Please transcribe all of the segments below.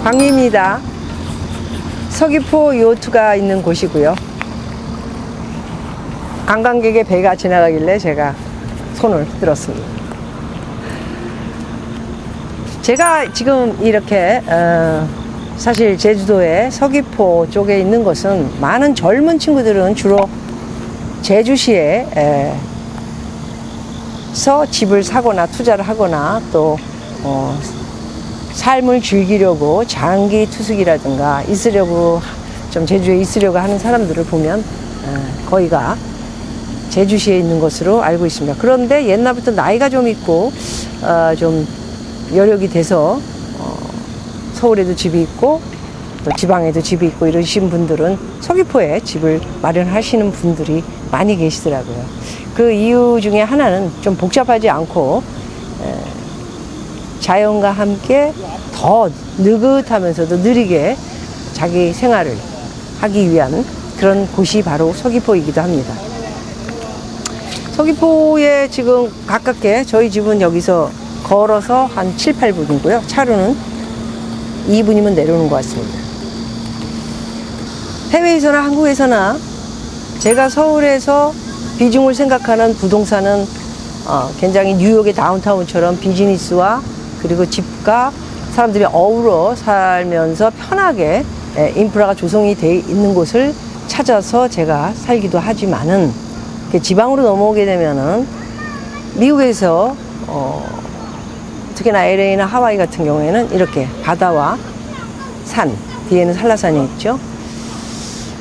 방위입니다. 서귀포 요트가 있는 곳이고요. 관광객의 배가 지나가길래 제가 손을 들었습니다. 제가 지금 이렇게 사실 제주도의 서귀포 쪽에 있는 것은 많은 젊은 친구들은 주로 제주시에 서 집을 사거나 투자를 하거나 또 삶을 즐기려고 장기 투숙이라든가 있으려고 좀 제주에 있으려고 하는 사람들을 보면 거의가 제주시에 있는 것으로 알고 있습니다. 그런데 옛날부터 나이가 좀 있고 좀 여력이 돼서 서울에도 집이 있고 또 지방에도 집이 있고 이러신 분들은 서귀포에 집을 마련하시는 분들이 많이 계시더라고요. 그 이유 중에 하나는 좀 복잡하지 않고 자연과 함께 더 느긋하면서도 느리게 자기 생활을 하기 위한 그런 곳이 바로 서귀포이기도 합니다. 서귀포에 지금 가깝게 저희 집은 여기서 걸어서 한 7, 8분이고요. 차로는 2분이면 내려오는 것 같습니다. 해외에서나 한국에서나 제가 서울에서 비중을 생각하는 부동산은 굉장히 뉴욕의 다운타운처럼 비즈니스와 그리고 집과 사람들이 어우러 살면서 편하게 인프라가 조성이 되어 있는 곳을 찾아서 제가 살기도 하지만은 지방으로 넘어오게 되면은 미국에서 특히나 LA나 하와이 같은 경우에는 이렇게 바다와 산, 뒤에는 한라산이 있죠.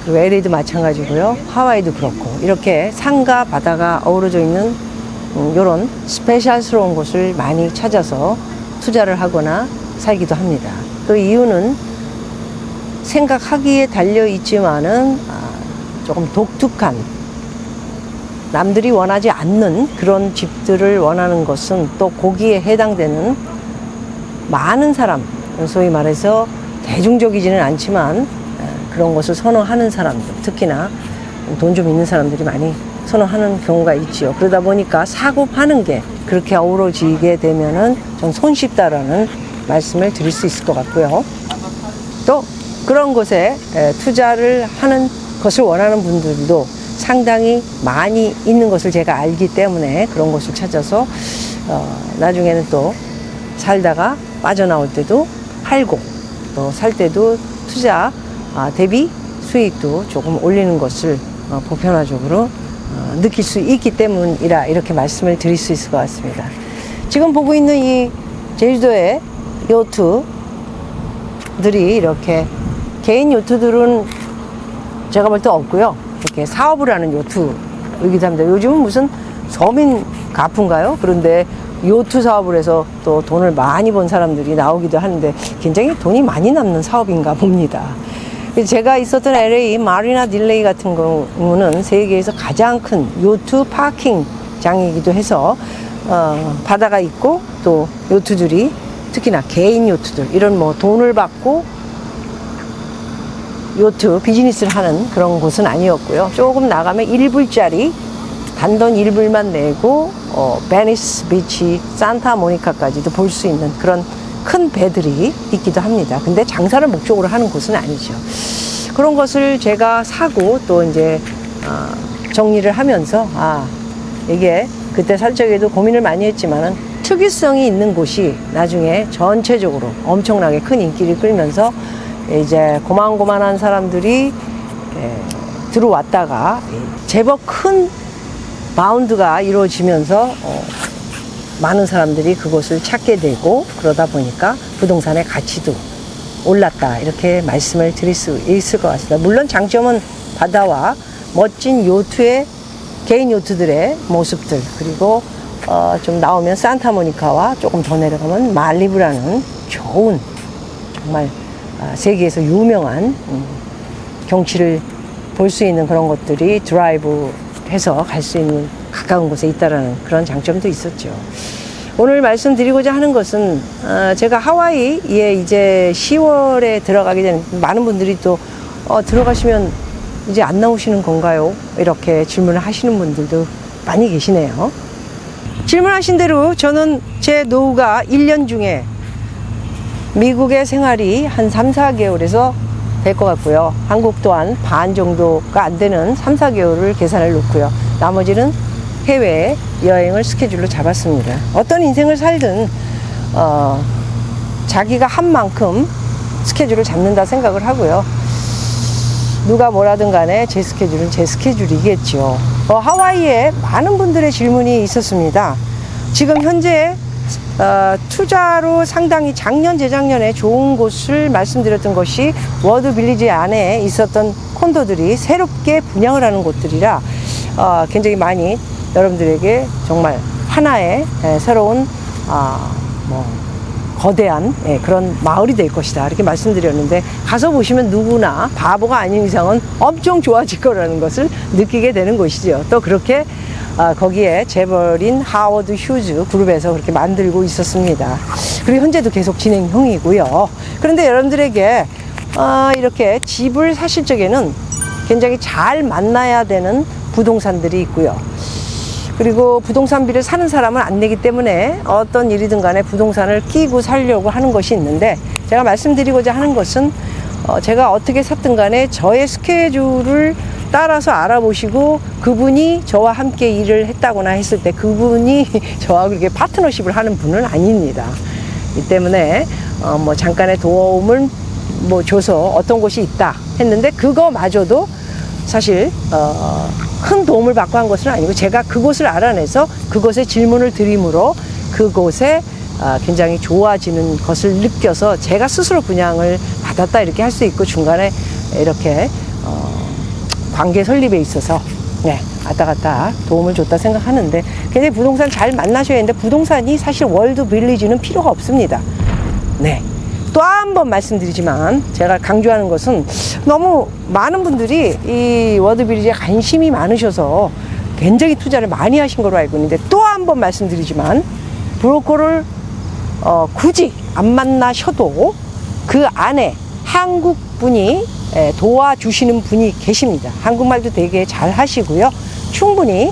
그리고 LA도 마찬가지고요. 하와이도 그렇고 이렇게 산과 바다가 어우러져 있는 이런 스페셜스러운 곳을 많이 찾아서 투자를 하거나 살기도 합니다. 그 이유는 생각하기에 달려 있지만은 조금 독특한 남들이 원하지 않는 그런 집들을 원하는 것은 또 거기에 해당되는 많은 사람, 소위 말해서 대중적이지는 않지만 그런 것을 선호하는 사람들, 특히나 돈 좀 있는 사람들이 많이 선호하는 경우가 있지요. 그러다 보니까 사고 파는 게 그렇게 어우러지게 되면은 좀 손쉽다라는 말씀을 드릴 수 있을 것 같고요. 또 그런 곳에 투자를 하는 것을 원하는 분들도 상당히 많이 있는 것을 제가 알기 때문에 그런 곳을 찾아서 나중에는 또 살다가 빠져나올 때도 팔고 또 살 때도 투자 대비 수익도 조금 올리는 것을 보편화적으로 느낄 수 있기 때문이라 이렇게 말씀을 드릴 수 있을 것 같습니다. 지금 보고 있는 이 제주도의 요트들이 이렇게 개인 요트들은 제가 볼 때 없고요. 이렇게 사업을 하는 요트이기도 합니다. 요즘은 무슨 서민 가프인가요? 그런데 요트 사업을 해서 또 돈을 많이 번 사람들이 나오기도 하는데 굉장히 돈이 많이 남는 사업인가 봅니다. 제가 있었던 LA 마리나 딜레이 같은 경우는 세계에서 가장 큰 요트 파킹장이기도 해서 바다가 있고 또 요트들이 특히나 개인 요트들 이런 뭐 돈을 받고 요트 비즈니스를 하는 그런 곳은 아니었고요. 조금 나가면 1불짜리 단돈 1불만 내고 베니스 비치, 산타모니카까지도 볼 수 있는 그런 큰 배들이 있기도 합니다. 근데 장사를 목적으로 하는 곳은 아니죠. 그런 것을 제가 사고 또 이제 정리를 하면서 이게 그때 살 적에도 고민을 많이 했지만은 특이성이 있는 곳이 나중에 전체적으로 엄청나게 큰 인기를 끌면서 이제 고만고만한 사람들이 들어왔다가 제법 큰 바운드가 이루어지면서 많은 사람들이 그곳을 찾게 되고 그러다 보니까 부동산의 가치도 올랐다 이렇게 말씀을 드릴 수 있을 것 같습니다. 물론 장점은 바다와 멋진 요트의 개인 요트들의 모습들 그리고 좀 나오면 산타모니카와 조금 더 내려가면 말리부라는 좋은 정말 세계에서 유명한 경치를 볼 수 있는 그런 것들이 드라이브 해서 갈 수 있는 가까운 곳에 있다라는 그런 장점도 있었죠. 오늘 말씀드리고자 하는 것은 제가 하와이에 이제 10월에 들어가게 되는 많은 분들이 또 들어가시면 이제 안 나오시는 건가요? 이렇게 질문을 하시는 분들도 많이 계시네요. 질문하신 대로 저는 제 노후가 1년 중에 미국의 생활이 한 3, 4개월에서 될 것 같고요. 한국 또한 반 정도가 안 되는 3, 4개월을 계산을 놓고요. 나머지는 해외 여행을 스케줄로 잡았습니다. 어떤 인생을 살든 자기가 한 만큼 스케줄을 잡는다 생각을 하고요. 누가 뭐라든 간에 제 스케줄은 제 스케줄이겠죠. 하와이에 많은 분들의 질문이 있었습니다. 지금 현재 투자로 상당히 작년, 재작년에 좋은 곳을 말씀드렸던 것이 워드 빌리지 안에 있었던 콘도들이 새롭게 분양을 하는 곳들이라 굉장히 많이 여러분들에게 정말 하나의 새로운 거대한 그런 마을이 될 것이다 이렇게 말씀드렸는데, 가서 보시면 누구나 바보가 아닌 이상은 엄청 좋아질 거라는 것을 느끼게 되는 것이죠. 또 그렇게 거기에 재벌인 하워드 휴즈 그룹에서 그렇게 만들고 있었습니다. 그리고 현재도 계속 진행형이고요. 그런데 여러분들에게 이렇게 집을 사실 적에는 굉장히 잘 만나야 되는 부동산들이 있고요. 그리고 부동산비를 사는 사람은 안 내기 때문에 어떤 일이든 간에 부동산을 끼고 살려고 하는 것이 있는데, 제가 말씀드리고자 하는 것은 제가 어떻게 샀든 간에 저의 스케줄을 따라서 알아보시고 그분이 저와 함께 일을 했다거나 했을 때 그분이 저와 그렇게 파트너십을 하는 분은 아닙니다. 이 때문에 뭐 잠깐의 도움을 뭐 줘서 어떤 곳이 있다 했는데 그거마저도 사실 큰 도움을 받고 한 것은 아니고, 제가 그곳을 알아내서 그곳에 질문을 드림으로 그곳에 굉장히 좋아지는 것을 느껴서 제가 스스로 분양을 받았다 이렇게 할 수 있고, 중간에 이렇게 관계 설립에 있어서 왔다 갔다 도움을 줬다 생각하는데, 굉장히 부동산 잘 만나셔야 하는데 부동산이 사실 월드 빌리지는 필요가 없습니다. 또 한 번 말씀드리지만 제가 강조하는 것은 너무 많은 분들이 이 워드 빌리지에 관심이 많으셔서 굉장히 투자를 많이 하신 걸로 알고 있는데, 또 한 번 말씀드리지만 브로커를 굳이 안 만나셔도 그 안에 한국 분이 도와주시는 분이 계십니다. 한국말도 되게 잘 하시고요. 충분히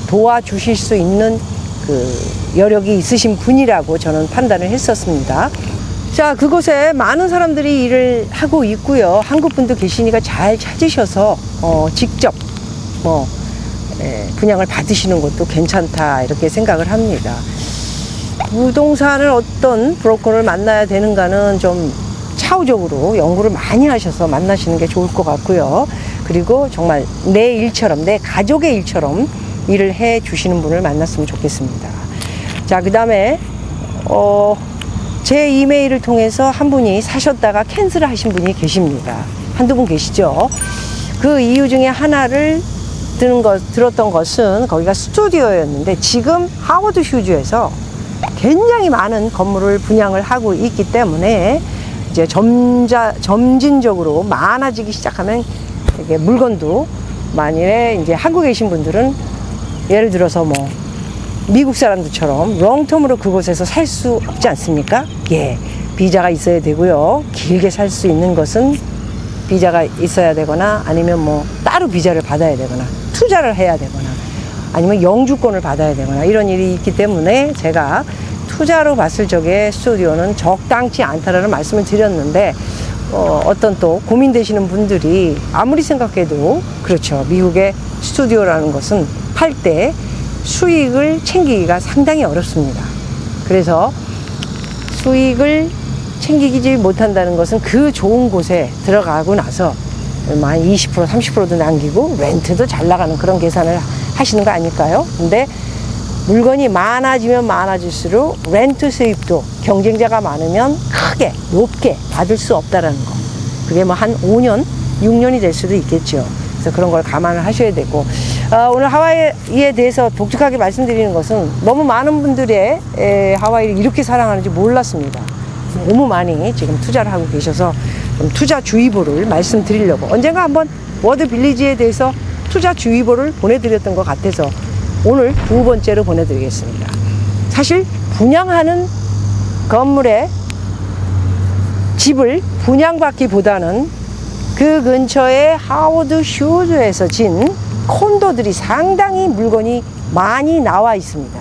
도와주실 수 있는 그 여력이 있으신 분이라고 저는 판단을 했었습니다. 자, 그곳에 많은 사람들이 일을 하고 있고요. 한국 분도 계시니까 잘 찾으셔서 직접 분양을 받으시는 것도 괜찮다 이렇게 생각을 합니다. 부동산을 어떤 브로커를 만나야 되는가는 좀 차후적으로 연구를 많이 하셔서 만나시는 게 좋을 것 같고요. 그리고 정말 내 일처럼, 내 가족의 일처럼 일을 해 주시는 분을 만났으면 좋겠습니다. 자, 그 다음에 제 이메일을 통해서 한 분이 사셨다가 캔슬을 하신 분이 계십니다. 한두 분 계시죠. 그 이유 중에 하나를 들었던 것은 거기가 스튜디오였는데, 지금 하워드 휴즈에서 굉장히 많은 건물을 분양을 하고 있기 때문에 이제 점진적으로 많아지기 시작하면 이게 물건도, 만일에 이제 한국에 계신 분들은 예를 들어서 뭐 미국 사람들처럼 롱텀으로 그곳에서 살 수 없지 않습니까? 비자가 있어야 되고요. 길게 살 수 있는 것은 비자가 있어야 되거나, 아니면 뭐 따로 비자를 받아야 되거나, 투자를 해야 되거나, 아니면 영주권을 받아야 되거나, 이런 일이 있기 때문에 제가 투자로 봤을 적에 스튜디오는 적당치 않다라는 말씀을 드렸는데, 어떤 또 고민되시는 분들이 아무리 생각해도 그렇죠. 미국의 스튜디오라는 것은 팔 때 수익을 챙기기가 상당히 어렵습니다. 그래서 수익을 챙기지 못한다는 것은 그 좋은 곳에 들어가고 나서 한 20%, 30%도 남기고 렌트도 잘 나가는 그런 계산을 하시는 거 아닐까요? 근데 물건이 많아지면 많아질수록 렌트 수입도 경쟁자가 많으면 크게, 높게 받을 수 없다라는 거. 그게 뭐 한 5년, 6년이 될 수도 있겠죠. 그래서 그런 걸 감안을 하셔야 되고, 오늘 하와이에 대해서 독특하게 말씀드리는 것은 너무 많은 분들의 하와이를 이렇게 사랑하는지 몰랐습니다. 너무 많이 지금 투자를 하고 계셔서 좀 투자 주의보를 말씀드리려고, 언젠가 한번 워드 빌리지에 대해서 투자 주의보를 보내드렸던 것 같아서 오늘 두 번째로 보내드리겠습니다. 사실 분양하는 건물에 집을 분양받기보다는 그 근처에 하워드 휴즈에서 진 콘도들이 상당히 물건이 많이 나와 있습니다.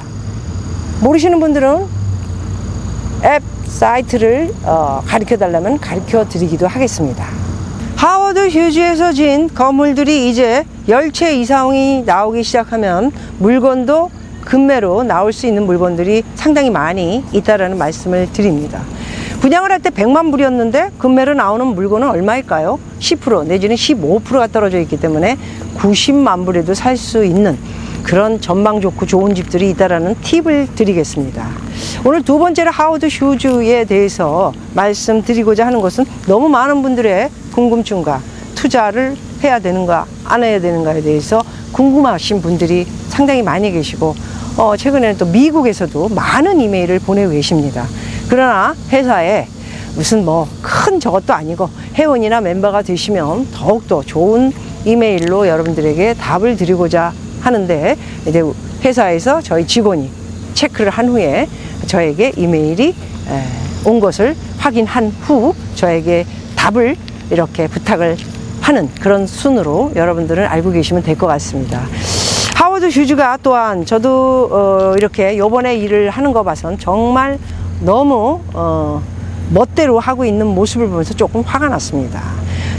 모르시는 분들은 앱 사이트를 가르쳐 달라면 가르쳐 드리기도 하겠습니다. 하워드 휴즈에서 진 건물들이 이제 10채 이상이 나오기 시작하면 물건도 급매로 나올 수 있는 물건들이 상당히 많이 있다라는 말씀을 드립니다. 분양을 할 때 100만 불이었는데 급매로 나오는 물건은 얼마일까요? 10% 내지는 15%가 떨어져 있기 때문에 90만 불에도 살 수 있는 그런 전망 좋고 좋은 집들이 있다라는 팁을 드리겠습니다. 오늘 두 번째로 하워드 휴즈에 대해서 말씀드리고자 하는 것은 너무 많은 분들의 궁금증과 투자를 해야 되는가 안 해야 되는가에 대해서 궁금하신 분들이 상당히 많이 계시고 최근에는 또 미국에서도 많은 이메일을 보내고 계십니다. 그러나 회사에 무슨 뭐 큰 저것도 아니고 회원이나 멤버가 되시면 더욱더 좋은 이메일로 여러분들에게 답을 드리고자 하는데, 이제 회사에서 저희 직원이 체크를 한 후에 저에게 이메일이 온 것을 확인한 후 저에게 답을 이렇게 부탁을 하는 그런 순으로 여러분들은 알고 계시면 될 것 같습니다. 하워드 휴즈가 또한 저도 이렇게 요번에 일을 하는 거 봐선 정말 너무 멋대로 하고 있는 모습을 보면서 조금 화가 났습니다.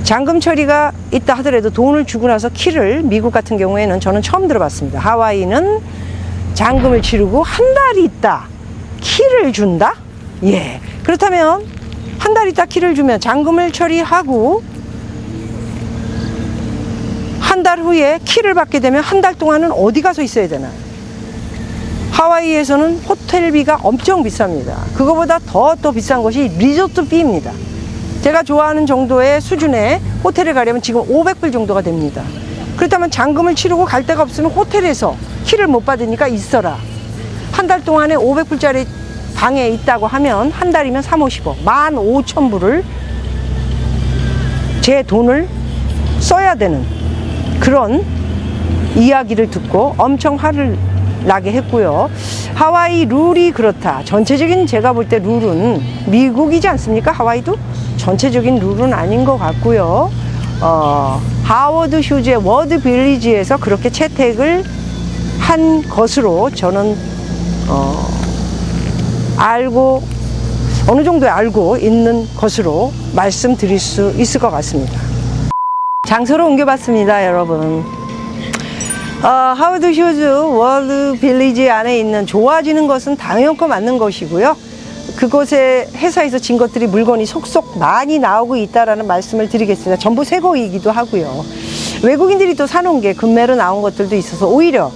잔금 처리가 있다 하더라도 돈을 주고 나서 키를, 미국 같은 경우에는 저는 처음 들어봤습니다. 하와이는 잔금을 치르고 한 달이 있다 키를 준다? 예. 그렇다면 한 달 있다 키를 주면 잔금을 처리하고 한 달 후에 키를 받게 되면 한 달 동안은 어디 가서 있어야 되나? 하와이에서는 호텔비가 엄청 비쌉니다. 그거보다 더 비싼 것이 리조트 비입니다. 제가 좋아하는 정도의 수준의 호텔에 가려면 지금 500불 정도가 됩니다. 그렇다면 잔금을 치르고 갈 데가 없으면 호텔에서 키를 못 받으니까 있어라. 한 달 동안에 500불짜리 방에 있다고 하면 한 달이면 350억, 15,000불을 제 돈을 써야 되는 그런 이야기를 듣고 엄청 화를 나게 했고요. 하와이 룰이 그렇다. 전체적인 제가 볼 때 룰은 미국이지 않습니까? 하와이도 전체적인 룰은 아닌 것 같고요. 하워드 휴즈의 워드 빌리지에서 그렇게 채택을 한 것으로 저는 어느 정도 알고 있는 것으로 말씀드릴 수 있을 것 같습니다. 장소로 옮겨봤습니다, 여러분. 하워드 휴즈 워드 빌리지 안에 있는 좋아지는 것은 당연코 맞는 것이고요. 그곳에 회사에서 진 것들이 물건이 속속 많이 나오고 있다라는 말씀을 드리겠습니다. 전부 새거이기도 하고요. 외국인들이 또 사놓은 게 금매로 나온 것들도 있어서 오히려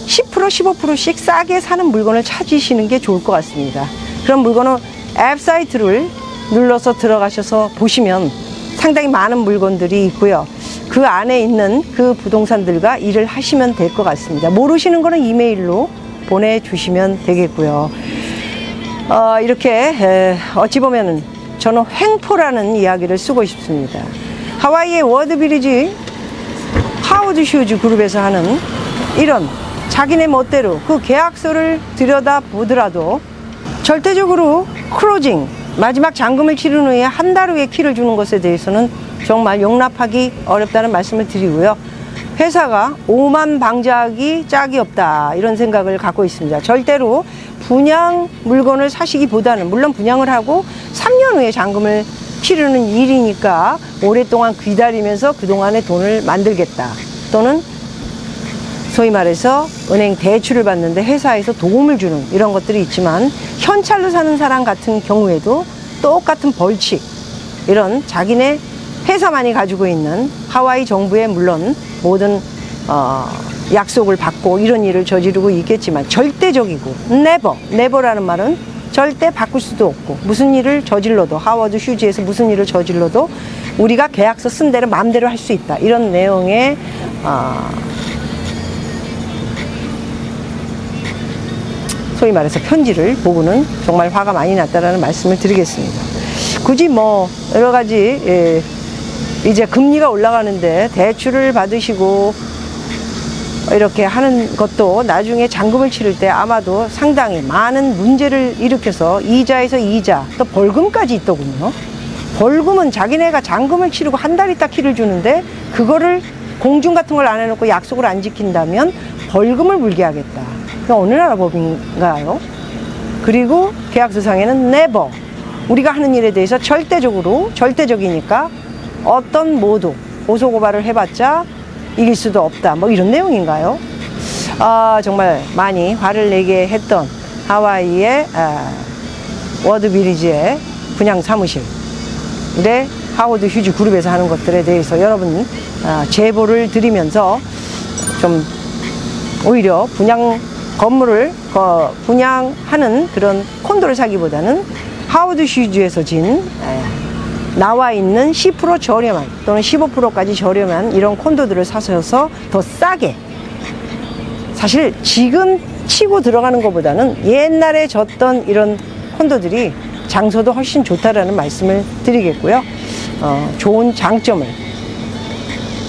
10% 15%씩 싸게 사는 물건을 찾으시는 게 좋을 것 같습니다. 그런 물건은 앱 사이트를 눌러서 들어가셔서 보시면 상당히 많은 물건들이 있고요. 그 안에 있는 그 부동산들과 일을 하시면 될 것 같습니다. 모르시는 거는 이메일로 보내주시면 되겠고요. 이렇게 어찌 보면은 저는 횡포라는 이야기를 쓰고 싶습니다. 하와이의 워드 빌리지 하워드 휴즈 그룹에서 하는 이런 자기네 멋대로 그 계약서를 들여다보더라도 절대적으로 클로징, 마지막 잔금을 치른 후에 한 달 후에 키를 주는 것에 대해서는 정말 용납하기 어렵다는 말씀을 드리고요. 회사가 오만 방자하기 짝이 없다 이런 생각을 갖고 있습니다. 절대로 분양 물건을 사시기보다는, 물론 분양을 하고 3년 후에 잔금을 치르는 일이니까 오랫동안 기다리면서 그동안의 돈을 만들겠다, 또는 소위 말해서 은행 대출을 받는데 회사에서 도움을 주는 이런 것들이 있지만, 현찰로 사는 사람 같은 경우에도 똑같은 벌칙, 이런 자기네 회사만이 가지고 있는 하와이 정부의 물론 모든 약속을 받고 이런 일을 저지르고 있겠지만, 절대적이고 never라는 말은 절대 바꿀 수도 없고, 무슨 일을 저질러도, 하워드 휴즈에서 무슨 일을 저질러도 우리가 계약서 쓴 대로 마음대로 할 수 있다, 이런 내용의 소위 말해서 편지를 보고는 정말 화가 많이 났다라는 말씀을 드리겠습니다. 굳이 뭐 여러 가지 이제 금리가 올라가는데 대출을 받으시고 이렇게 하는 것도 나중에 잔금을 치를 때 아마도 상당히 많은 문제를 일으켜서 이자에서 이자 또 벌금까지 있더군요. 벌금은 자기네가 잔금을 치르고 한 달 있다 키를 주는데 그거를 공증 같은 걸 안 해놓고 약속을 안 지킨다면 벌금을 물게 하겠다. 어느 나라 법인가요? 그리고 계약서상에는 never, 우리가 하는 일에 대해서 절대적이니까 어떤 모두 고소고발을 해봤자 이길 수도 없다, 뭐 이런 내용인가요? 정말 많이 화를 내게 했던 하와이의 워드비리지의 분양 사무실에 하워드 휴지 그룹에서 하는 것들에 대해서 여러분 제보를 드리면서 좀 오히려 건물을 분양하는 그런 콘도를 사기보다는 하워드 휴지에서 나와 있는 10% 저렴한 또는 15%까지 저렴한 이런 콘도들을 사셔서 더 싸게, 사실 지금 치고 들어가는 것보다는 옛날에 졌던 이런 콘도들이 장소도 훨씬 좋다라는 말씀을 드리겠고요. 좋은 장점을,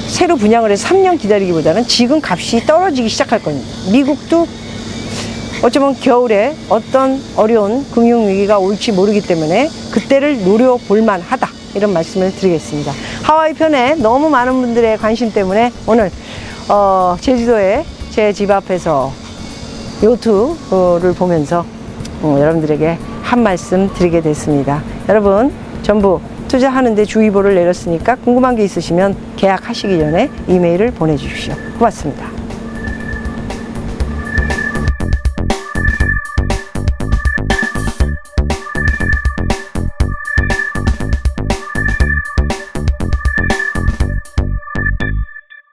새로 분양을 해서 3년 기다리기보다는 지금 값이 떨어지기 시작할 겁니다. 미국도 어쩌면 겨울에 어떤 어려운 금융위기가 올지 모르기 때문에 그때를 노려볼 만하다, 이런 말씀을 드리겠습니다. 하와이 편에 너무 많은 분들의 관심 때문에 오늘 제주도에 제 집 앞에서 요트를 보면서 여러분들에게 한 말씀 드리게 됐습니다. 여러분 전부 투자하는데 주의보를 내렸으니까 궁금한 게 있으시면 계약하시기 전에 이메일을 보내주십시오. 고맙습니다.